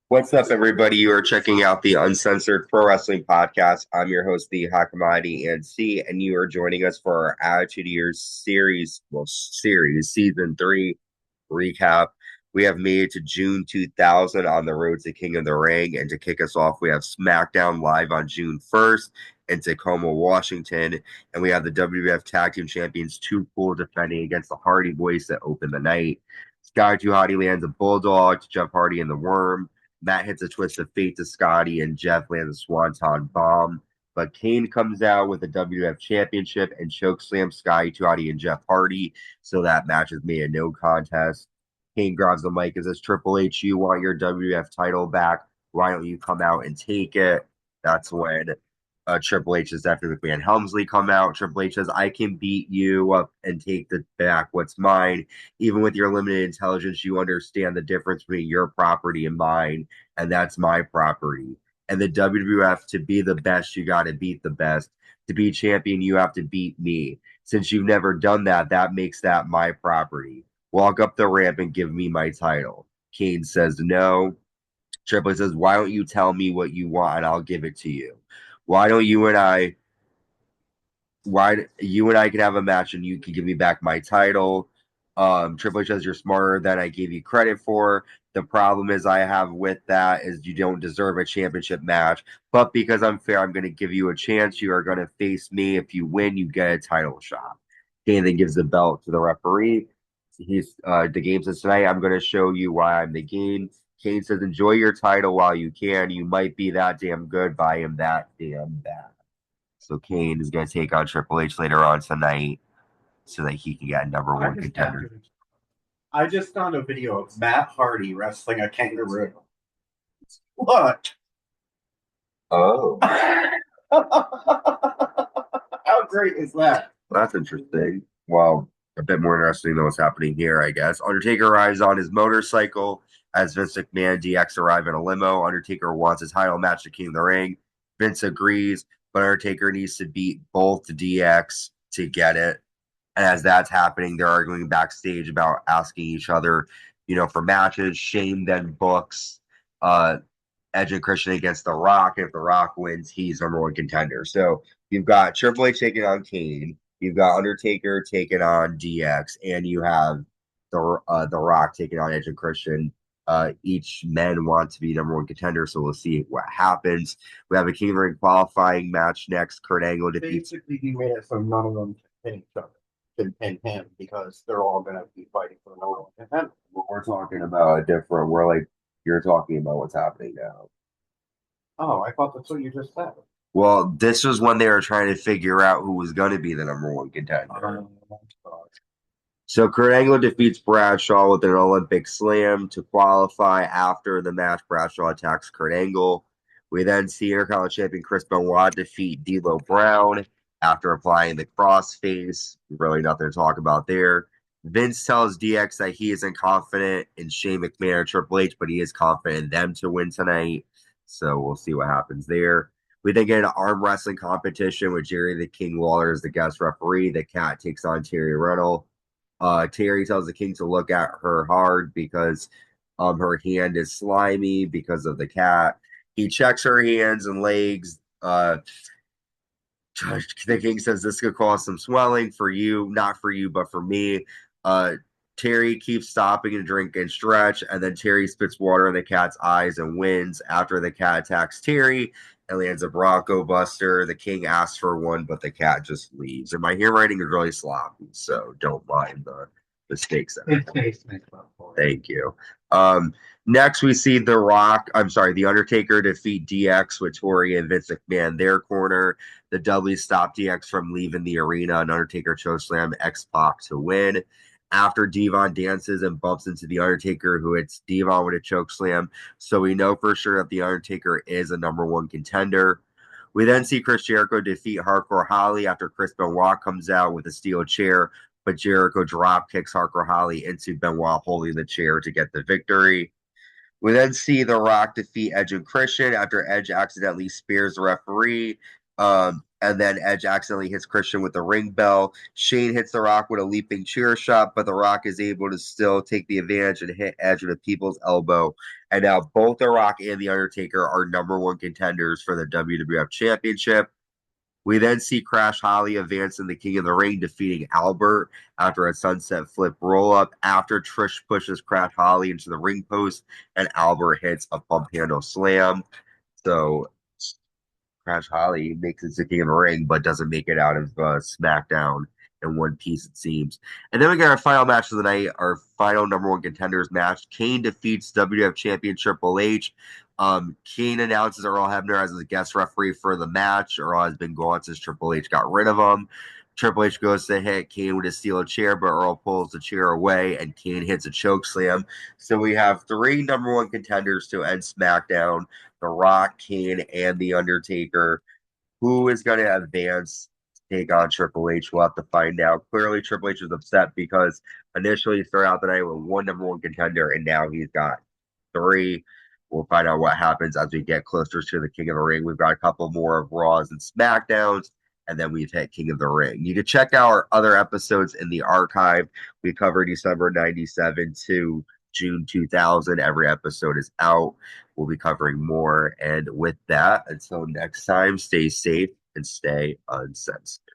What's up, everybody? You are checking out the Uncensored Pro Wrestling Podcast. I'm your host, the Hakamadi NC, and you are joining us for our Attitude Years Season 3 recap. We have made it to June 2000 on the road to King of the Ring, and to kick us off, we have SmackDown live on June 1st in Tacoma, Washington, and we have the WWF Tag Team Champions Too Cool defending against the Hardy Boyz that open the night. Sky Too Hotty lands a Bulldog to Jeff Hardy and the Worm. Matt hits a twist of fate to Scotty, and Jeff lands a Swanton bomb. But Kane comes out with the WWF Championship and chokeslams Scotty, Tuati, and Jeff Hardy. So that match is made a no contest. Kane grabs the mic and says, Triple H, you want your WWF title back? Why don't you come out and take it? That's when Triple H is definitely McMahon Helmsley come out. Triple H says, I can beat you up and take the back what's mine. Even with your limited intelligence, you understand the difference between your property and mine, and that's my property. And the WWF, to be the best, you got to beat the best. To be champion, you have to beat me. Since you've never done that, that makes that my property. Walk up the ramp and give me my title. Kane says no. Triple H says, why don't you tell me what you want and I'll give it to you? Why don't you and I can have a match and you can give me back my title? Triple H says, you're smarter than I gave you credit for. The problem is I have with that is you don't deserve a championship match. But because I'm fair, I'm going to give you a chance. You are going to face me. If you win, you get a title shot. Kane then gives the belt to the referee. The game says, tonight I'm going to show you why I'm the game. Kane says, enjoy your title while you can. You might be that damn good, but I am that damn bad. So Kane is going to take on Triple H later on tonight so that he can get number one contender. I just found a video of Matt Hardy wrestling a kangaroo. Look. Oh. How great is that? That's interesting. Well, a bit more interesting than what's happening here, I guess. Undertaker arrives on his motorcycle as Vince McMahon and DX arrive in a limo. Undertaker wants his title match to King of the Ring. Vince agrees, but Undertaker needs to beat both DX to get it. And as that's happening, they're arguing backstage about asking each other, for matches. Shane then books Edge and Christian against The Rock. If The Rock wins, he's number one contender. So you've got Triple H taking on Kane. You've got Undertaker taking on DX, and you have the Rock taking on Edge and Christian. Each men want to be number one contender, so we'll see what happens. We have a King of the Ring qualifying match next. Kurt Angle defeats. Basically, he made it so none of them can pin each other, can pin him, because they're all going to be fighting for the number one contender. We're talking about a different. You're talking about what's happening now. Oh, I thought that's what you just said. Well, this was when they were trying to figure out who was going to be the number one contender. So Kurt Angle defeats Bradshaw with an Olympic slam to qualify. After the match, Bradshaw attacks Kurt Angle. We then see Intercontinental Champion Chris Benoit defeat D'Lo Brown after applying the crossface. Really nothing to talk about there. Vince tells DX that he isn't confident in Shane McMahon or Triple H, but he is confident in them to win tonight. So we'll see what happens there. We then get an arm wrestling competition with Jerry the King Lawler as the guest referee. The Cat takes on Terri Runnel. Terri tells the King to look at her hard because her hand is slimy because of the cat. He checks her hands and legs. The King says this could cause some swelling for you, not for you, but for me. Terri keeps stopping to drink and stretch, and then Terri spits water in the cat's eyes and wins. After the cat attacks Terri and lands a Bronco Buster, the King asks for one, but the cat just leaves. And my handwriting is really sloppy, so don't mind the mistakes. Thank you. Next, we see The Undertaker defeat DX with Tori and Vince McMahon their corner. The Dudleys stop DX from leaving the arena, and Undertaker chokeslam X-Pac to win. After Devon dances and bumps into The Undertaker, who hits Devon with a chokeslam. So we know for sure that The Undertaker is a number one contender. We then see Chris Jericho defeat Hardcore Holly after Chris Benoit comes out with a steel chair, but Jericho drop kicks Hardcore Holly into Benoit holding the chair to get the victory. We then see The Rock defeat Edge and Christian after Edge accidentally spears the referee. And then Edge accidentally hits Christian with the ring bell. Shane hits The Rock with a leaping chair shot, but The Rock is able to still take the advantage and hit Edge with a people's elbow. And now both The Rock and The Undertaker are number one contenders for the WWF Championship. We then see Crash Holly advance in the King of the Ring, defeating Albert after a sunset flip roll up. After Trish pushes Crash Holly into the ring post, and Albert hits a pump handle slam. So Crash Holly makes it to King of the Ring, but doesn't make it out of SmackDown in one piece, it seems. And then we got our final match of the night, our final number one contenders match. Kane defeats WWF Champion Triple H. Kane announces Earl Hebner as a guest referee for the match. Earl has been gone since Triple H got rid of him. Triple H goes to hit Kane with a steel chair, but Earl pulls the chair away, and Kane hits a choke slam. So we have three number one contenders to end SmackDown: The Rock, Kane, and The Undertaker. Who is going to advance to take on Triple H? We'll have to find out. Clearly, Triple H was upset because initially he started out the night with one number one contender, and now he's got three. We'll find out what happens as we get closer to the King of the Ring. We've got a couple more of Raws and SmackDowns, and then we've hit King of the Ring. You can check out our other episodes in the archive. We cover December 97 to June 2000. Every episode is out. We'll be covering more. And with that, until next time, stay safe and stay uncensored.